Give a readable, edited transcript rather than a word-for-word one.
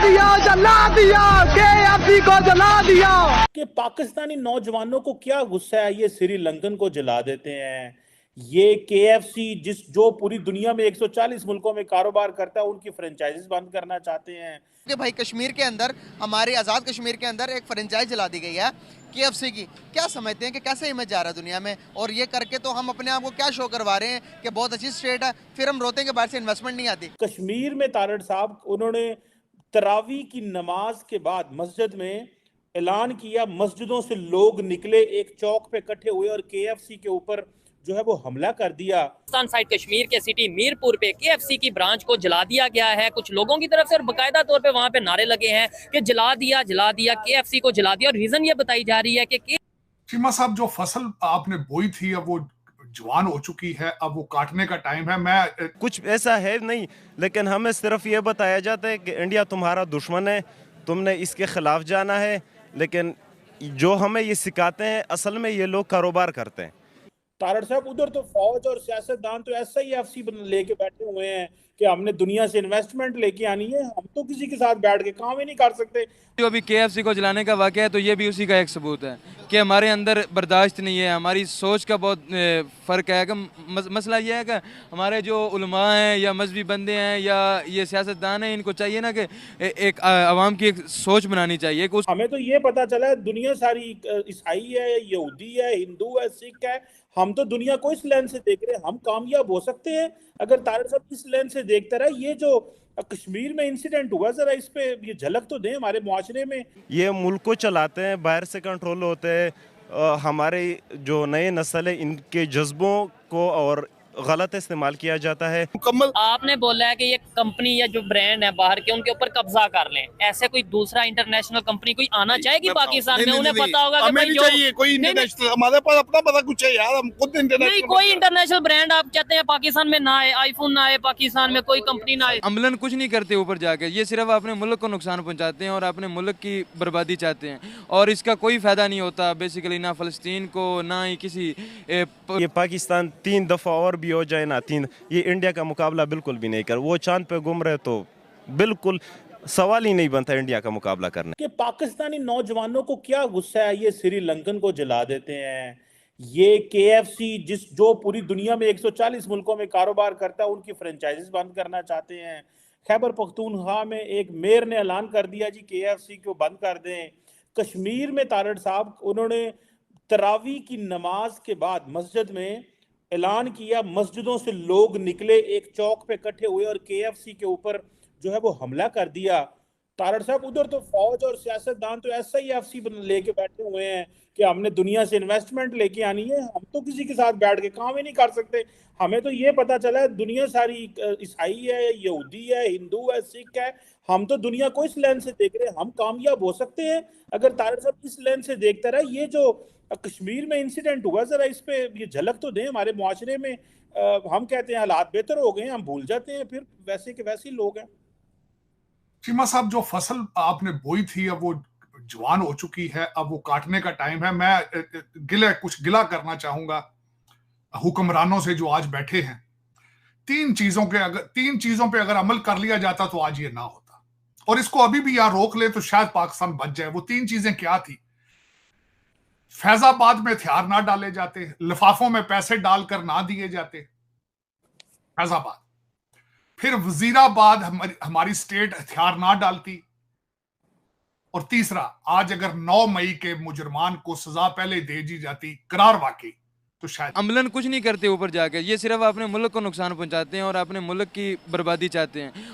दिया केएफसी को जला दिया। कि पाकिस्तानी नौजवानों को क्या गुस्सा है, ये श्रीलंकन को जला देते हैं। ये केएफसी जो पूरी दुनिया में 140 मुल्कों में कारोबार करता है, उनकी फ्रेंचाइजीज बंद करना चाहते हैं। कि भाई कश्मीर के अंदर, हमारे आज़ाद कश्मीर के अंदर एक फ्रेंचाइज जला दी गई है केएफसी की। क्या समझते हैं कि कैसे इमेज जा रहा है दुनिया में, और ये करके तो हम अपने आप को क्या शो करवा रहे हैं कि बहुत अच्छी स्टेट है, फिर हम रोते हैं कि बाहर से इन्वेस्टमेंट नहीं आती। कश्मीर में तारड़ साहब उन्होंने तरावी की नमाज के बाद मस्जिद में ऐलान किया, मस्जिदों से लोग निकले, एक चौक पे इकट्ठे हुए और केएफसी के ऊपर जो है वो हमला कर दिया। पाकिस्तान साइड कश्मीर के सिटी मीरपुर पे केएफसी की ब्रांच को जला दिया गया है कुछ लोगों की तरफ से, और बाकायदा तौर पे वहां पे नारे लगे हैं कि जला दिया केएफसी को जला दिया। और रीजन ये बताई जा रही है कि चीमा साहब, जो फसल आपने बोई थी अब वो जवान हो चुकी है, अब वो काटने का टाइम है। मैं कुछ ऐसा है नहीं, लेकिन हमें सिर्फ ये बताया जाता है कि इंडिया तुम्हारा दुश्मन है, तुमने इसके खिलाफ जाना है। लेकिन जो हमें ये सिखाते हैं, असल में ये लोग कारोबार करते हैं। तारड़ साहब, उधर तो फौज और सियासतदान तो ऐसा ही एफसी लेके बैठे हुए हैं कि हमने दुनिया से इन्वेस्टमेंट लेके आनी है, हम तो किसी के साथ बैठ के काम ही नहीं कर सकते। जो अभी केएफसी को जलाने का वाक़या है, तो ये भी उसी का एक सबूत है कि हमारे अंदर बर्दाश्त नहीं है, हमारी सोच का बहुत फ़र्क है। कि मसला ये है कि हमारे जो उलमा हैं या मजहबी बंदे हैं या ये सियासतदान हैं, इनको चाहिए ना कि एक आवाम की एक सोच बनानी चाहिए कि हमें तो ये पता चला है दुनिया सारी ईसाई है, यहूदी है, हिंदू है, सिख है। हम तो दुनिया को इस लेंस से देख रहे हैं, हम कामयाब हो सकते हैं अगर तारड़ साहब इस लेंस से देखता रहा। ये जो कश्मीर में इंसिडेंट हुआ, जरा इस पे ये झलक तो दें हमारे मुआशरे में। ये मुल्क को चलाते हैं, बाहर से कंट्रोल होते हैं। हमारे जो नए नस्ल है, इनके जज्बों को और गलत इस्तेमाल किया जाता है। मुकम्मल आपने बोला है कि ये कंपनी या जो ब्रांड है बाहर के, उनके ऊपर कब्जा कर लें। ऐसे कोई दूसरा इंटरनेशनल कंपनी कोई आना चाहेगी पाकिस्तान में? उन्हें पता होगा कि भाई चाहिए कोई इंटरनेशनल, हमारे पास अपना पता कुछ है यार, हम खुद इंटरनेशनल नहीं, कोई इंटरनेशनल ब्रांड आप चाहते हैं पाकिस्तान में ना आए, आईफोन ना आए पाकिस्तान में, कोई कंपनी ना आए। अमलन कुछ नहीं करते ऊपर जाके, ये सिर्फ अपने मुल्क को नुकसान पहुंचाते हैं और अपने मुल्क की बर्बादी चाहते हैं, और इसका कोई फायदा नहीं होता बेसिकली, ना फ़लस्तीन को ना ही किसी ये पाकिस्तान 3 दफ़ा और भी हो जाए ना, ये इंडिया का मुकाबला बिल्कुल भी नहीं कर। वो चांद पे घूम रहे तो बिल्कुल सवाल ही नहीं बनता इंडिया का मुकाबला करना। कि पाकिस्तानी नौजवानों को क्या गुस्सा है, ये श्रीलंकन को जला देते हैं। ये केएफसी जो पूरी दुनिया में 140 मुल्कों में कारोबार करता है, उनकी फ्रेंचाइजीज बंद करना चाहते हैं। खैबर पख्तूनख्वा में एक मेयर ने ऐलान कर दिया जी केएफसी को बंद कर दें। कश्मीर में तारड़ साहब उन्होंने तरावी की नमाज के बाद मस्जिद में ऐलान किया, मस्जिदों से लोग निकले, एक चौक पे इकट्ठे हुए और केएफसी के ऊपर जो है वो हमला कर दिया। तारड़ साहब, उधर तो फौज और सियासतदान तो ऐसा ही एफसी लेके बैठे हुए हैं कि हमने दुनिया से इन्वेस्टमेंट लेके आनी है, हम तो किसी के साथ बैठ के काम ही नहीं कर सकते। हमें तो ये पता चला है दुनिया सारी ईसाई है, यहूदी है, हिंदू है, सिख है। हम तो दुनिया को इस लेंस से देख रहे हैं, हम कामयाब हो सकते हैं अगर तारड़ साहब इस लेंस से देखता रहा। ये जो कश्मीर में इंसिडेंट हुआ, जरा इस पे ये झलक तो दें हमारे मुआशरे में। हम कहते हैं हालात बेहतर हो गए, हम भूल जाते हैं, फिर वैसे के वैसे ही लोग हैं। चीमा साहब, जो फसल आपने बोई थी अब वो जवान हो चुकी है, अब वो काटने का टाइम है। मैं कुछ गिला करना चाहूंगा हुक्मरानों से जो आज बैठे हैं। तीन चीजों पे अगर अमल कर लिया जाता तो आज ये ना होता, और इसको अभी भी यार रोक ले तो शायद पाकिस्तान बच जाए। वो तीन चीजें क्या थी? फैजाबाद में हथियार ना डाले जाते, लिफाफों में पैसे डालकर ना दिए जाते फैजाबाद। फिर वजीराबाद हमारी स्टेट हथियार ना डालती। और तीसरा, आज अगर 9 मई के मुजरमान को सजा पहले दे दी जाती करार वाकई, तो शायद। अमलन कुछ नहीं करते ऊपर जाके, ये सिर्फ अपने मुल्क को नुकसान पहुंचाते हैं और अपने मुल्क की बर्बादी चाहते हैं।